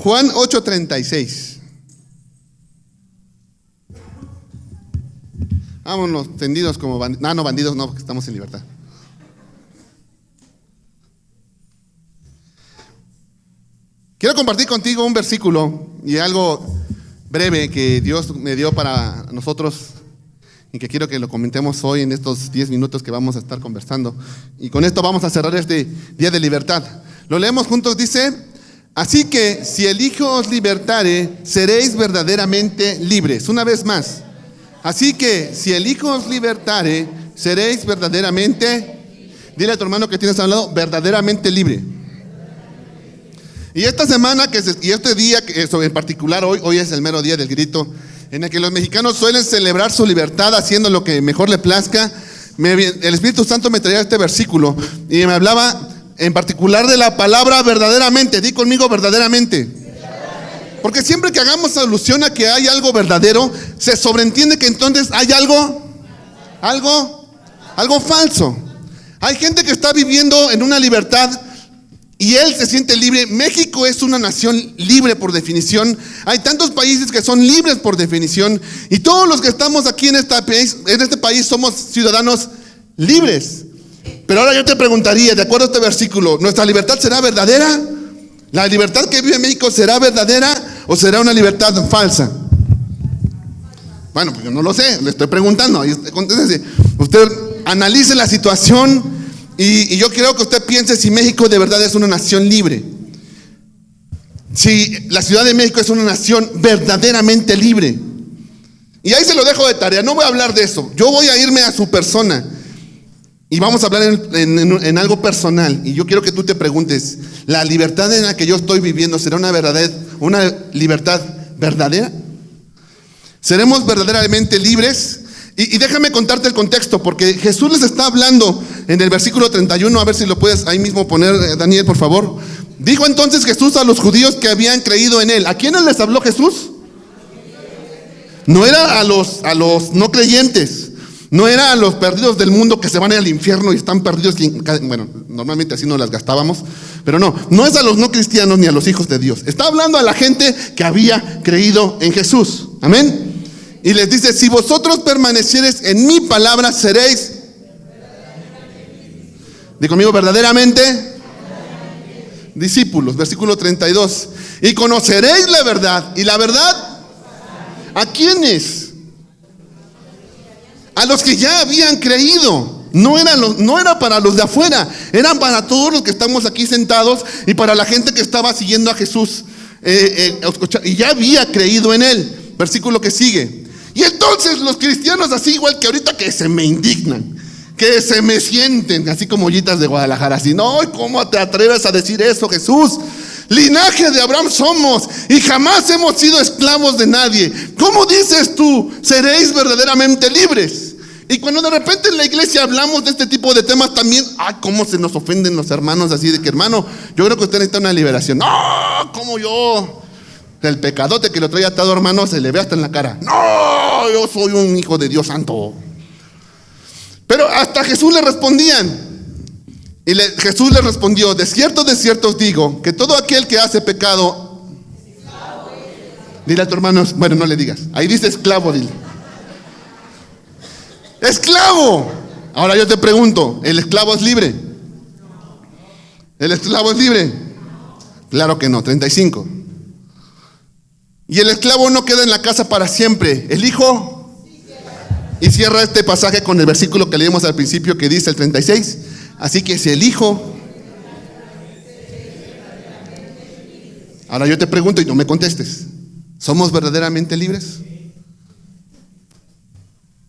Juan 8:36. Vámonos tendidos como bandidos. No, bandidos no, porque estamos en libertad. Quiero compartir contigo un versículo y algo breve que Dios me dio para nosotros y que quiero que lo comentemos hoy en estos 10 minutos que vamos a estar conversando. Y con esto vamos a cerrar este día de libertad. Lo leemos juntos, dice: así que si el Hijo os libertare, seréis verdaderamente libres. Una vez más. Así que si el Hijo os libertare, seréis verdaderamente, dile a tu hermano que tienes al lado, verdaderamente libre. Y esta semana, y este día, en particular hoy es el mero día del grito, en el que los mexicanos suelen celebrar su libertad haciendo lo que mejor le plazca. El Espíritu Santo me traía este versículo y me hablaba en particular de la palabra verdaderamente. Di conmigo, verdaderamente. Porque siempre que hagamos alusión a que hay algo verdadero, se sobreentiende que entonces hay algo falso. Hay gente que está viviendo en una libertad y él se siente libre. México es una nación libre por definición. Hay tantos países que son libres por definición. Y todos los que estamos aquí en este país somos ciudadanos libres. Pero ahora yo te preguntaría, de acuerdo a este versículo, ¿nuestra libertad será verdadera? ¿La libertad que vive México será verdadera o será una libertad falsa? Bueno, pues yo no lo sé, le estoy preguntando. Usted analice la situación y yo quiero que usted piense si México de verdad es una nación libre. Si la Ciudad de México es una nación verdaderamente libre. Y ahí se lo dejo de tarea, no voy a hablar de eso. Yo voy a irme a su persona. Y vamos a hablar en algo personal. Y yo quiero que tú te preguntes, ¿la libertad en la que yo estoy viviendo será una libertad verdadera? ¿Seremos verdaderamente libres? Y déjame contarte el contexto, porque Jesús les está hablando en el versículo 31, a ver si lo puedes ahí mismo poner, Daniel, por favor. Dijo entonces Jesús a los judíos que habían creído en él. ¿A quiénes les habló Jesús? No era a los no creyentes. No era a los perdidos del mundo que se van al infierno y están perdidos. Bueno, normalmente así no las gastábamos. Pero no es a los no cristianos ni a los hijos de Dios. Está hablando a la gente que había creído en Jesús. Amén. Y les dice: si vosotros permaneciereis en mi palabra, seréis. Di conmigo, verdaderamente discípulos. Versículo 32. Y conoceréis la verdad. ¿Y la verdad? ¿A quiénes? A los que ya habían creído. No era para los de afuera, eran para todos los que estamos aquí sentados y para la gente que estaba siguiendo a Jesús y ya había creído en él. Versículo que sigue. Y entonces los cristianos, así igual que ahorita, que se me indignan, que se me sienten así como ollitas de Guadalajara, así: no, ¿cómo te atreves a decir eso, Jesús? Linaje de Abraham somos y jamás hemos sido esclavos de nadie. ¿Cómo dices tú, seréis verdaderamente libres? Y cuando de repente en la iglesia hablamos de este tipo de temas también, cómo se nos ofenden los hermanos, así de que: hermano, yo creo que usted necesita una liberación. No, como yo, el pecadote que lo trae atado, hermano, se le ve hasta en la cara. No, yo soy un hijo de Dios santo. Pero hasta Jesús le respondían. Y Jesús le respondió: de cierto os digo, que todo aquel que hace pecado. Dile a tu hermano, bueno, no le digas, ahí dice esclavo, dile. ¡Esclavo! Ahora yo te pregunto, ¿el esclavo es libre? ¿El esclavo es libre? Claro que no. 35. Y el esclavo no queda en la casa para siempre. El hijo. Y cierra este pasaje con el versículo que leímos al principio, que dice el 36. Así que si el hijo. Ahora yo te pregunto y no me contestes, ¿somos verdaderamente libres?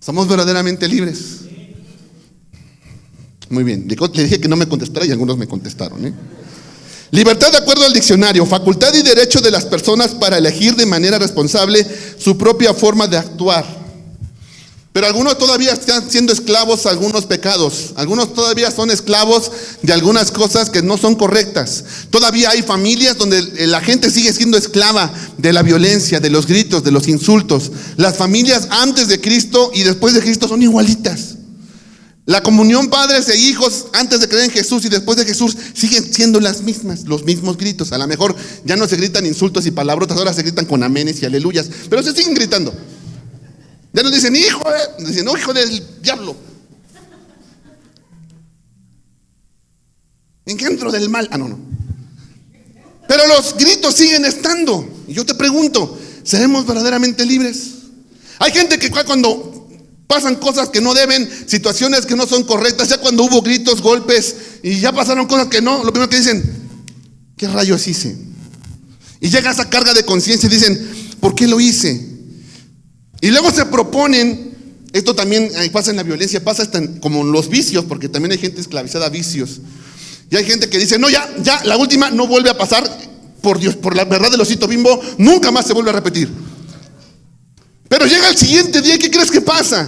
¿Somos verdaderamente libres? Muy bien, le dije que no me contestara y algunos me contestaron, Libertad, de acuerdo al diccionario: facultad y derecho de las personas para elegir de manera responsable su propia forma de actuar. Pero algunos todavía están siendo esclavos a algunos pecados. Algunos todavía son esclavos de algunas cosas que no son correctas. Todavía hay familias donde la gente sigue siendo esclava de la violencia, de los gritos, de los insultos. Las familias antes de Cristo y después de Cristo son igualitas. La comunión padres e hijos antes de creer en Jesús y después de Jesús siguen siendo las mismas, los mismos gritos. A lo mejor ya no se gritan insultos y palabrotas, ahora se gritan con amenes y aleluyas, pero se siguen gritando. Ya no dicen dicen, no, hijo del diablo, engendro del mal. No. Pero los gritos siguen estando. Y yo te pregunto, ¿seremos verdaderamente libres? Hay gente que cuando pasan cosas que no deben, situaciones que no son correctas, ya cuando hubo gritos, golpes y ya pasaron cosas que no, lo primero que dicen, ¿qué rayos hice? Y llega esa carga de conciencia y dicen, ¿por qué lo hice? Y luego se proponen, esto también pasa en la violencia, pasa hasta como en los vicios, porque también hay gente esclavizada a vicios. Y hay gente que dice, no, ya, la última no vuelve a pasar, por Dios, por la verdad del osito Bimbo, nunca más se vuelve a repetir. Pero llega el siguiente día, ¿qué crees que pasa?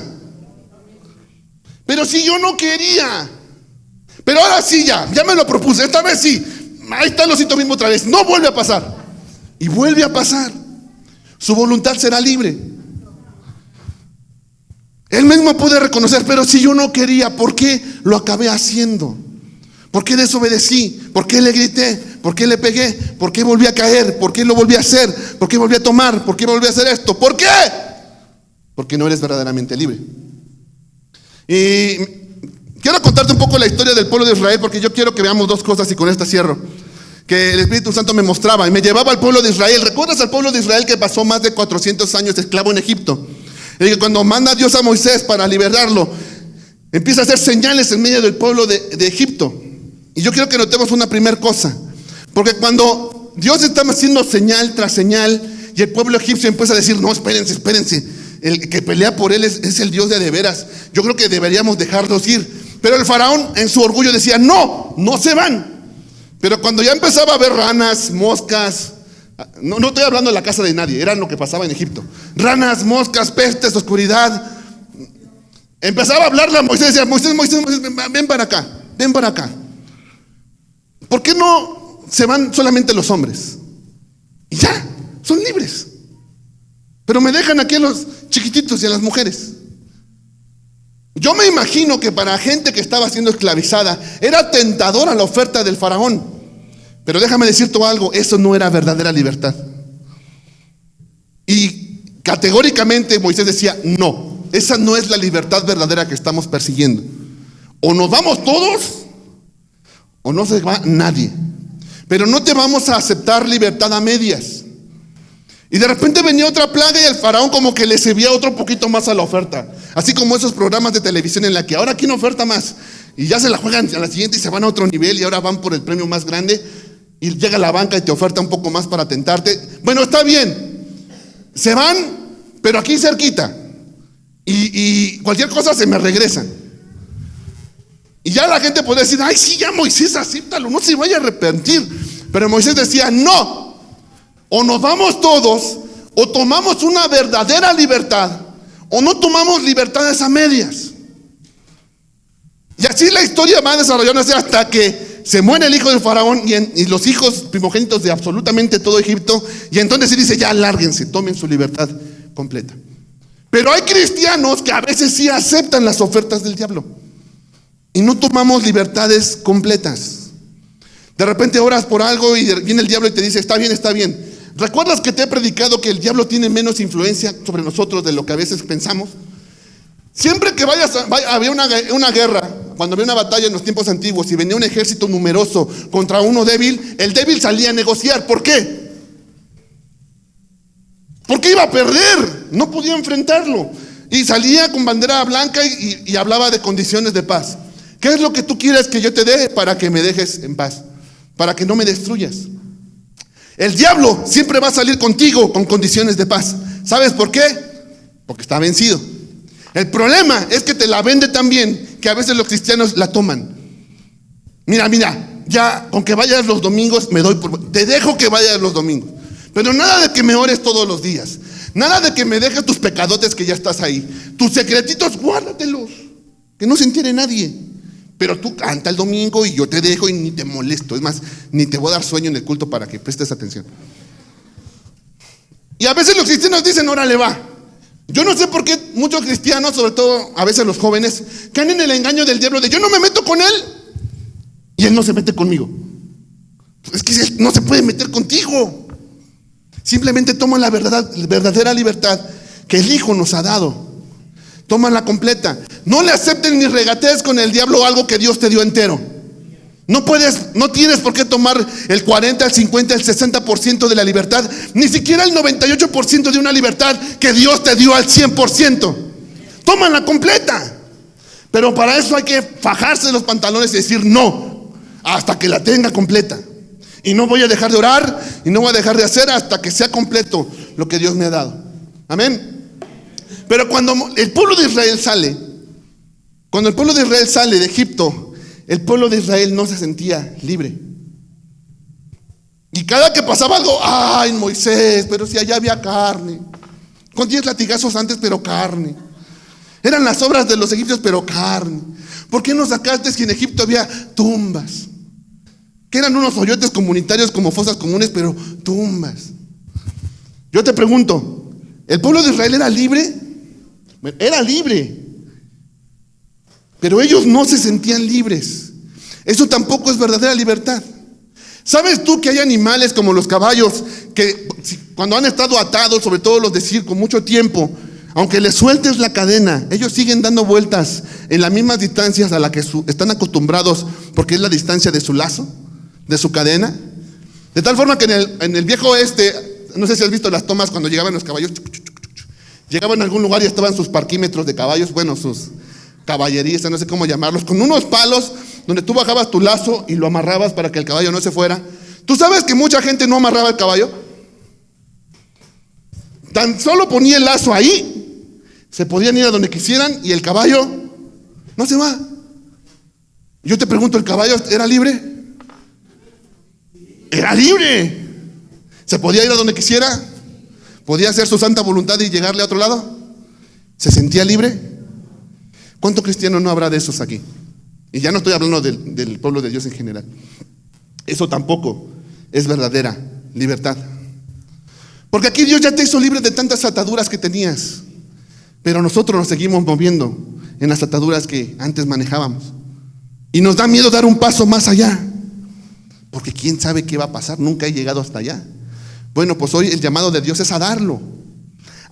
Pero si yo no quería, pero ahora sí ya me lo propuse, esta vez sí, ahí está el osito Bimbo otra vez, no vuelve a pasar. Y vuelve a pasar. Su voluntad será libre. Él mismo puede reconocer, pero si yo no quería, ¿por qué lo acabé haciendo? ¿Por qué desobedecí? ¿Por qué le grité? ¿Por qué le pegué? ¿Por qué volví a caer? ¿Por qué lo volví a hacer? ¿Por qué volví a tomar? ¿Por qué volví a hacer esto? ¿Por qué? Porque no eres verdaderamente libre. Y quiero contarte un poco la historia del pueblo de Israel, porque yo quiero que veamos dos cosas y con esta cierro. Que el Espíritu Santo me mostraba y me llevaba al pueblo de Israel. ¿Recuerdas al pueblo de Israel que pasó más de 400 años esclavo en Egipto? Y que cuando manda Dios a Moisés para liberarlo, empieza a hacer señales en medio del pueblo de Egipto. Y yo quiero que notemos una primera cosa, porque cuando Dios está haciendo señal tras señal y el pueblo egipcio empieza a decir, no, espérense, el que pelea por él es el Dios de veras, yo creo que deberíamos dejarlos ir. Pero el faraón en su orgullo decía, no se van. Pero cuando ya empezaba a ver ranas, moscas, no estoy hablando de la casa de nadie, era lo que pasaba en Egipto, ranas, moscas, pestes, oscuridad, empezaba a hablarle a Moisés, decía, Moisés, ven para acá. ¿Por qué no se van solamente los hombres? Y ya, son libres. Pero me dejan aquí a los chiquititos y a las mujeres. Yo me imagino que para gente que estaba siendo esclavizada era tentadora la oferta del faraón. Pero déjame decirte algo, eso no era verdadera libertad. Y categóricamente Moisés decía, no, esa no es la libertad verdadera que estamos persiguiendo. O nos vamos todos o no se va nadie. Pero no te vamos a aceptar libertad a medias. Y de repente venía otra plaga y el faraón como que le servía otro poquito más a la oferta. Así como esos programas de televisión en la que ahora quién oferta más. Y ya se la juegan a la siguiente y se van a otro nivel y ahora van por el premio más grande. Y llega la banca y te oferta un poco más para tentarte. Bueno, está bien. Se van, pero aquí cerquita. Y cualquier cosa se me regresan. Y ya la gente puede decir, ay, sí, ya Moisés, acéptalo, no se vaya a arrepentir. Pero Moisés decía, no, o nos vamos todos, o tomamos una verdadera libertad, o no tomamos libertades a medias. Y así la historia va desarrollándose hasta que se muere el hijo del faraón y los hijos primogénitos de absolutamente todo Egipto. Y entonces se dice, ya lárguense, tomen su libertad completa. Pero hay cristianos que a veces sí aceptan las ofertas del diablo. Y no tomamos libertades completas. De repente oras por algo y viene el diablo y te dice, está bien. ¿Recuerdas que te he predicado que el diablo tiene menos influencia sobre nosotros de lo que a veces pensamos? Siempre que había una guerra, cuando había una batalla en los tiempos antiguos y venía un ejército numeroso contra uno débil, el débil salía a negociar. ¿Por qué? Porque iba a perder, no podía enfrentarlo. Y salía con bandera blanca y hablaba de condiciones de paz. ¿Qué es lo que tú quieres que yo te dé para que me dejes en paz? Para que no me destruyas. El diablo siempre va a salir contigo con condiciones de paz. ¿Sabes por qué? Porque está vencido. El problema es que te la vende tan bien que a veces los cristianos la toman. Mira, ya con que vayas los domingos te dejo que vayas los domingos. Pero nada de que me ores todos los días. Nada de que me dejes tus pecadotes que ya estás ahí. Tus secretitos, guárdatelos. Que no se entere nadie. Pero tú canta el domingo y yo te dejo y ni te molesto. Es más, ni te voy a dar sueño en el culto para que prestes atención. Y a veces los cristianos dicen, órale va. Yo no sé por qué muchos cristianos, sobre todo a veces los jóvenes, caen en el engaño del diablo de yo no me meto con él y él no se mete conmigo. Es que él no se puede meter contigo. Simplemente toma la verdadera libertad que el Hijo nos ha dado. Tómala completa. No le acepten ni regatees con el diablo algo que Dios te dio entero. No tienes por qué tomar el 40, el 50, el 60% de la libertad, ni siquiera el 98% de una libertad que Dios te dio al 100%. Tómala completa. Pero para eso hay que fajarse los pantalones y decir no, hasta que la tenga completa. Y no voy a dejar de orar y no voy a dejar de hacer hasta que sea completo lo que Dios me ha dado. Amén. Pero cuando el pueblo de Israel sale de Egipto, el pueblo de Israel no se sentía libre. Y cada que pasaba algo, ay Moisés, pero si allá había carne. Con 10 latigazos antes, pero carne. Eran las obras de los egipcios, pero carne. ¿Por qué no sacaste si en Egipto había tumbas? Que eran unos hoyotes comunitarios como fosas comunes, pero tumbas. Yo te pregunto, ¿el pueblo de Israel era libre? Era libre. Pero ellos no se sentían libres. Eso tampoco es verdadera libertad. ¿Sabes tú que hay animales como los caballos que cuando han estado atados, sobre todo los de circo, mucho tiempo, aunque les sueltes la cadena, ellos siguen dando vueltas en las mismas distancias a las que están acostumbrados, porque es la distancia de su lazo, de su cadena? De tal forma que en el viejo oeste, no sé si has visto las tomas cuando llegaban los caballos, llegaban a algún lugar y estaban sus parquímetros de caballos, bueno, sus caballerías, no sé cómo llamarlos, con unos palos donde tú bajabas tu lazo y lo amarrabas para que el caballo no se fuera. ¿Tú sabes que mucha gente no amarraba el caballo? Tan solo ponía el lazo ahí, se podían ir a donde quisieran y el caballo no se va. Yo te pregunto, ¿el caballo era libre? Era libre. ¿Se podía ir a donde quisiera? ¿Podía hacer su santa voluntad y llegarle a otro lado? ¿Se sentía libre? ¿Cuántos cristianos no habrá de esos aquí? Y ya no estoy hablando del pueblo de Dios en general. Eso tampoco es verdadera libertad. Porque aquí Dios ya te hizo libre de tantas ataduras que tenías. Pero nosotros nos seguimos moviendo en las ataduras que antes manejábamos. Y nos da miedo dar un paso más allá. Porque quién sabe qué va a pasar, nunca he llegado hasta allá. Bueno, pues hoy el llamado de Dios es a darlo.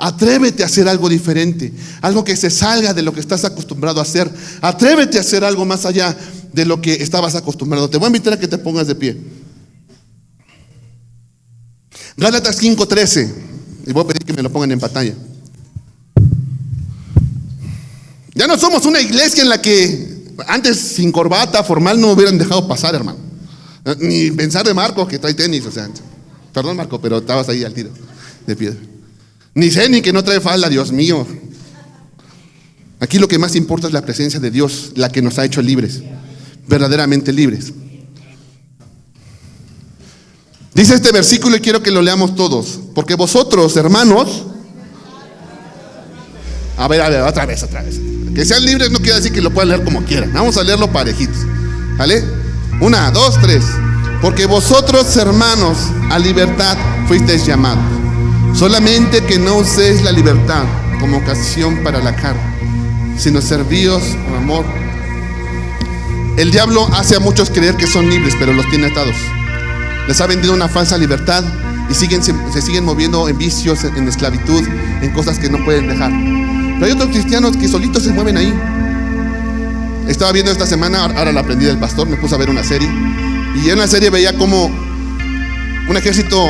Atrévete a hacer algo diferente, algo que se salga de lo que estás acostumbrado a hacer. Atrévete a hacer algo más allá de lo que estabas acostumbrado. Te voy a invitar a que te pongas de pie. Gálatas 5:13. Y voy a pedir que me lo pongan en pantalla. Ya no somos una iglesia en la que antes sin corbata formal no hubieran dejado pasar, hermano. Ni pensar de Marco que trae tenis, o sea. Perdón, Marco, pero estabas ahí al tiro de piedra. Ni sé ni que no trae falda, Dios mío. Aquí lo que más importa es la presencia de Dios, la que nos ha hecho libres, verdaderamente libres. Dice este versículo y quiero que lo leamos todos. Porque vosotros, hermanos, a ver, otra vez. Que sean libres no quiere decir que lo puedan leer como quieran. Vamos a leerlo parejitos. ¿Vale? 1, 2, 3. Porque vosotros, hermanos, a libertad fuisteis llamados. Solamente que no uséis la libertad como ocasión para la carne, sino servíos con amor. El diablo hace a muchos creer que son libres, pero los tiene atados. Les ha vendido una falsa libertad y se siguen moviendo en vicios, en esclavitud, en cosas que no pueden dejar. Pero hay otros cristianos que solitos se mueven ahí. Estaba viendo esta semana, ahora la aprendí del pastor, me puse a ver una serie. Y en la serie veía como un ejército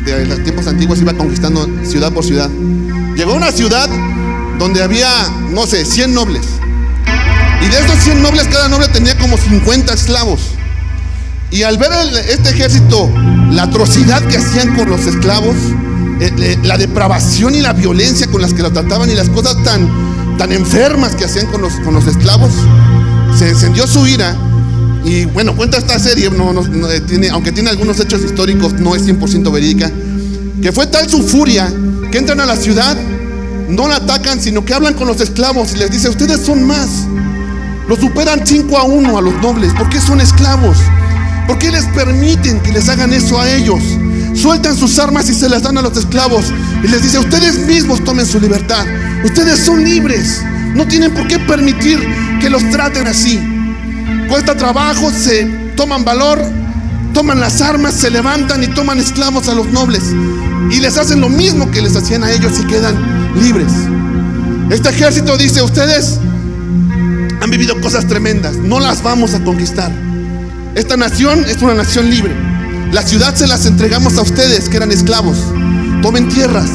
de los tiempos antiguos iba conquistando ciudad por ciudad. Llegó a una ciudad donde había, no sé, 100 nobles. Y de esos 100 nobles, cada noble tenía como 50 esclavos. Y al ver este ejército, la atrocidad que hacían con los esclavos, la depravación y la violencia con las que lo trataban y las cosas tan enfermas que hacían con los esclavos, se encendió su ira. Y bueno, cuenta esta serie, aunque tiene algunos hechos históricos, no es 100% verídica, que fue tal su furia que entran a la ciudad, no la atacan, sino que hablan con los esclavos y les dice: ustedes son más, los superan 5-1 a los nobles. ¿Por qué son esclavos? ¿Por qué les permiten que les hagan eso a ellos? sueltan sus armas y se las dan a los esclavos y les dice: ustedes mismos tomen su libertad, ustedes son libres, no tienen por qué permitir que los traten así. Cuesta trabajo, se toman valor, toman las armas, se levantan y toman esclavos a los nobles y les hacen lo mismo que les hacían a ellos y quedan libres. Este ejército dice: ustedes han vivido cosas tremendas, no las vamos a conquistar. Esta nación es una nación libre. La ciudad se las entregamos a ustedes que eran esclavos. Tomen tierras,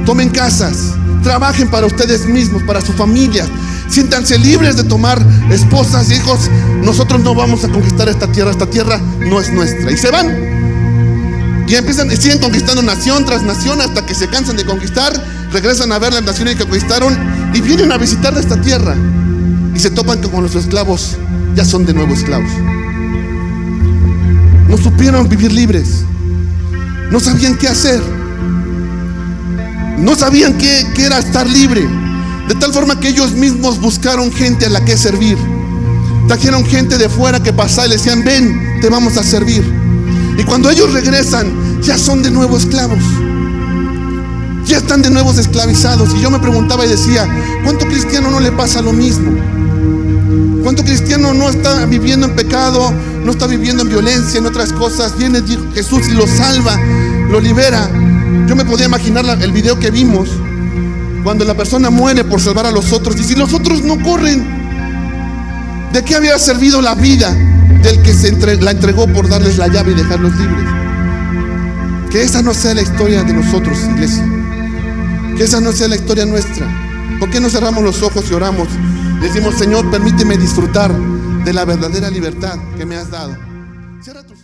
tomen casas, trabajen para ustedes mismos, para sus familias. Siéntanse libres de tomar esposas, hijos. Nosotros no vamos a conquistar esta tierra no es nuestra. Y se van. Y empiezan y siguen conquistando nación tras nación hasta que se cansan de conquistar, regresan a ver las naciones que conquistaron y vienen a visitar esta tierra. Y se topan que con los esclavos ya son de nuevo esclavos. No supieron vivir libres. No sabían qué hacer. No sabían qué era estar libre. De tal forma que ellos mismos buscaron gente a la que servir. Trajeron gente de fuera que pasaba y le decían: ven, te vamos a servir. Y cuando ellos regresan, ya son de nuevo esclavos. Ya están de nuevo esclavizados. Y yo me preguntaba y decía: ¿cuánto cristiano no le pasa lo mismo? ¿Cuánto cristiano no está viviendo en pecado, no está viviendo en violencia, en otras cosas? Viene Jesús y lo salva, lo libera. Yo me podía imaginar el video que vimos, cuando la persona muere por salvar a los otros. Y si los otros no corren, ¿de qué había servido la vida del que la entregó por darles la llave y dejarlos libres? Que esa no sea la historia de nosotros, iglesia. Que esa no sea la historia nuestra. ¿Por qué no cerramos los ojos y oramos? Decimos: Señor, permíteme disfrutar de la verdadera libertad que me has dado. Cierra tus